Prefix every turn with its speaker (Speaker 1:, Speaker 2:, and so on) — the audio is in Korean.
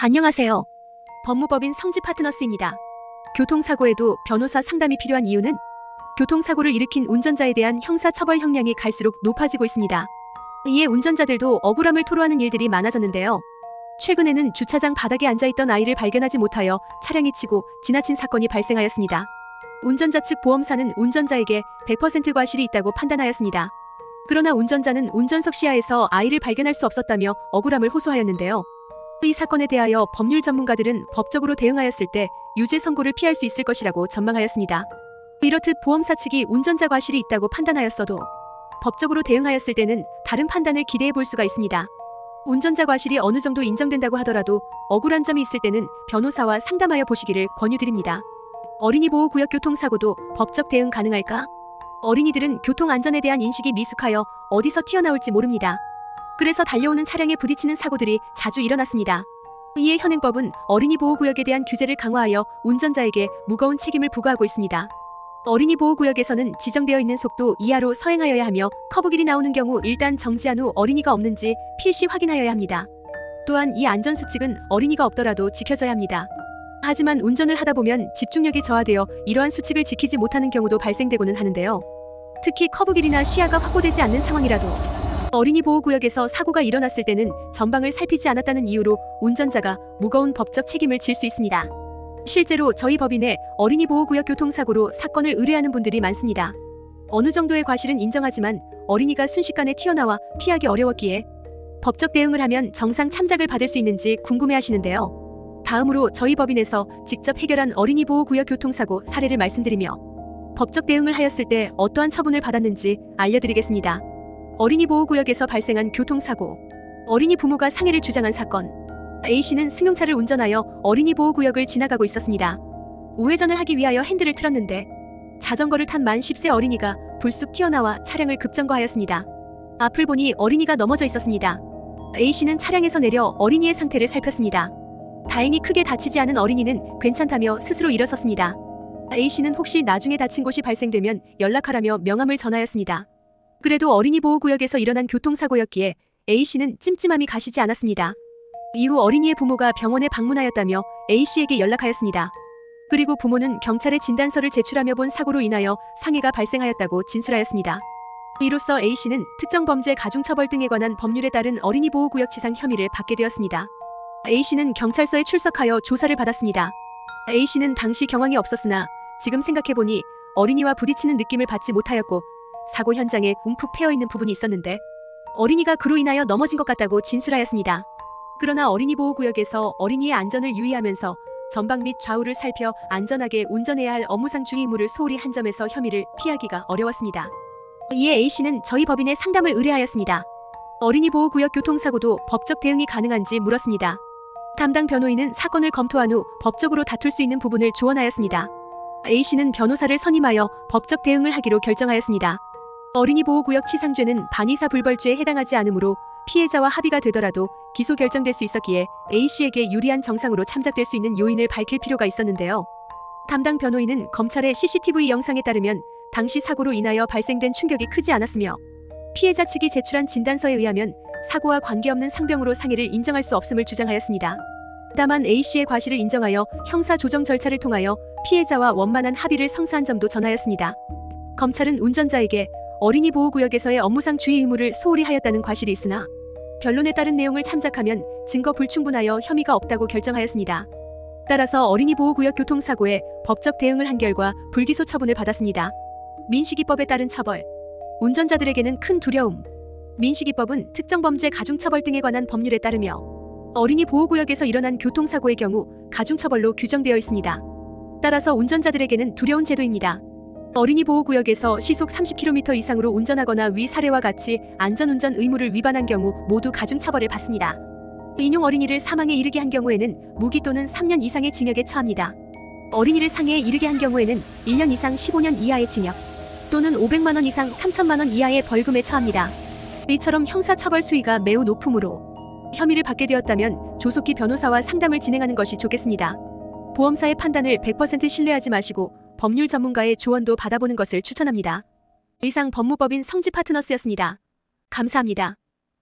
Speaker 1: 안녕하세요. 법무법인 성지 파트너스입니다. 교통사고에도 변호사 상담이 필요한 이유는 교통사고를 일으킨 운전자에 대한 형사처벌 형량이 갈수록 높아지고 있습니다. 이에 운전자들도 억울함을 토로하는 일들이 많아졌는데요. 최근에는 주차장 바닥에 앉아있던 아이를 발견하지 못하여 차량이 치고 지나친 사건이 발생하였습니다. 운전자 측 보험사는 운전자에게 100% 과실이 있다고 판단하였습니다. 그러나 운전자는 운전석 시야에서 아이를 발견할 수 없었다며 억울함을 호소하였는데요. 이 사건에 대하여 법률 전문가들은 법적으로 대응하였을 때 유죄 선고를 피할 수 있을 것이라고 전망하였습니다. 이렇듯 보험사 측이 운전자 과실이 있다고 판단하였어도 법적으로 대응하였을 때는 다른 판단을 기대해 볼 수가 있습니다. 운전자 과실이 어느 정도 인정된다고 하더라도 억울한 점이 있을 때는 변호사와 상담하여 보시기를 권유드립니다. 어린이 보호구역 교통사고도 법적 대응 가능할까? 어린이들은 교통안전에 대한 인식이 미숙하여 어디서 튀어나올지 모릅니다. 그래서 달려오는 차량에 부딪히는 사고들이 자주 일어났습니다. 이에 현행법은 어린이 보호구역에 대한 규제를 강화하여 운전자에게 무거운 책임을 부과하고 있습니다. 어린이 보호구역에서는 지정되어 있는 속도 이하로 서행하여야 하며 커브 길이 나오는 경우 일단 정지한 후 어린이가 없는지 필시 확인하여야 합니다. 또한 이 안전수칙은 어린이가 없더라도 지켜져야 합니다. 하지만 운전을 하다 보면 집중력이 저하되어 이러한 수칙을 지키지 못하는 경우도 발생되고는 하는데요. 특히 커브 길이나 시야가 확보되지 않는 상황이라도 어린이 보호구역에서 사고가 일어났을 때는 전방을 살피지 않았다는 이유로 운전자가 무거운 법적 책임을 질 수 있습니다. 실제로 저희 법인에 어린이 보호구역 교통사고로 사건을 의뢰하는 분들이 많습니다. 어느 정도의 과실은 인정하지만 어린이가 순식간에 튀어나와 피하기 어려웠기에 법적 대응을 하면 정상 참작을 받을 수 있는지 궁금해하시는데요. 다음으로 저희 법인에서 직접 해결한 어린이 보호구역 교통사고 사례를 말씀드리며 법적 대응을 하였을 때 어떠한 처분을 받았는지 알려드리겠습니다. 어린이 보호구역에서 발생한 교통사고. 어린이 부모가 상해를 주장한 사건. A씨는 승용차를 운전하여 어린이 보호구역을 지나가고 있었습니다. 우회전을 하기 위하여 핸들을 틀었는데 자전거를 탄 만 10세 어린이가 불쑥 튀어나와 차량을 급정거하였습니다. 앞을 보니 어린이가 넘어져 있었습니다. A씨는 차량에서 내려 어린이의 상태를 살폈습니다. 다행히 크게 다치지 않은 어린이는 괜찮다며 스스로 일어섰습니다. A씨는 혹시 나중에 다친 곳이 발생되면 연락하라며 명함을 전하였습니다. 그래도 어린이 보호구역에서 일어난 교통사고였기에 A씨는 찜찜함이 가시지 않았습니다. 이후 어린이의 부모가 병원에 방문하였다며 A씨에게 연락하였습니다. 그리고 부모는 경찰에 진단서를 제출하며 본 사고로 인하여 상해가 발생하였다고 진술하였습니다. 이로써 A씨는 특정범죄 가중처벌 등에 관한 법률에 따른 어린이 보호구역 치상 혐의를 받게 되었습니다. A씨는 경찰서에 출석하여 조사를 받았습니다. A씨는 당시 경황이 없었으나 지금 생각해보니 어린이와 부딪히는 느낌을 받지 못하였고 사고 현장에 움푹 패여있는 부분이 있었는데 어린이가 그로 인하여 넘어진 것 같다고 진술하였습니다. 그러나 어린이 보호구역에서 어린이의 안전을 유의하면서 전방 및 좌우를 살펴 안전하게 운전해야 할 업무상 주의 의무를 소홀히 한 점에서 혐의를 피하기가 어려웠습니다. 이에 A씨는 저희 법인에 상담을 의뢰하였습니다. 어린이 보호구역 교통사고도 법적 대응이 가능한지 물었습니다. 담당 변호인은 사건을 검토한 후 법적으로 다툴 수 있는 부분을 조언하였습니다. A씨는 변호사를 선임하여 법적 대응을 하기로 결정하였습니다. 어린이 보호구역 치상죄는 반의사 불벌죄에 해당하지 않으므로 피해자와 합의가 되더라도 기소 결정될 수 있었기에 A씨에게 유리한 정상으로 참작될 수 있는 요인을 밝힐 필요가 있었는데요. 담당 변호인은 검찰의 CCTV 영상에 따르면 당시 사고로 인하여 발생된 충격이 크지 않았으며 피해자 측이 제출한 진단서에 의하면 사고와 관계없는 상병으로 상해를 인정할 수 없음을 주장하였습니다. 다만 A씨의 과실을 인정하여 형사 조정 절차를 통하여 피해자와 원만한 합의를 성사한 점도 전하였습니다. 검찰은 운전자에게 어린이 보호구역에서의 업무상 주의 의무를 소홀히 하였다는 과실이 있으나 변론에 따른 내용을 참작하면 증거 불충분하여 혐의가 없다고 결정하였습니다. 따라서 어린이 보호구역 교통사고에 법적 대응을 한 결과 불기소 처분을 받았습니다. 민식이법에 따른 처벌. 운전자들에게는 큰 두려움. 민식이법은 특정범죄 가중처벌 등에 관한 법률에 따르며 어린이 보호구역에서 일어난 교통사고의 경우 가중처벌로 규정되어 있습니다. 따라서 운전자들에게는 두려운 제도입니다. 어린이 보호구역에서 시속 30km 이상으로 운전하거나 위 사례와 같이 안전운전 의무를 위반한 경우 모두 가중처벌을 받습니다. 인용 어린이를 사망에 이르게 한 경우에는 무기 또는 3년 이상의 징역에 처합니다. 어린이를 상해에 이르게 한 경우에는 1년 이상 15년 이하의 징역 또는 500만 원 이상 3천만 원 이하의 벌금에 처합니다. 이처럼 형사처벌 수위가 매우 높으므로 혐의를 받게 되었다면 조속히 변호사와 상담을 진행하는 것이 좋겠습니다. 보험사의 판단을 100% 신뢰하지 마시고 법률 전문가의 조언도 받아보는 것을 추천합니다. 이상 법무법인 성지 파트너스였습니다. 감사합니다.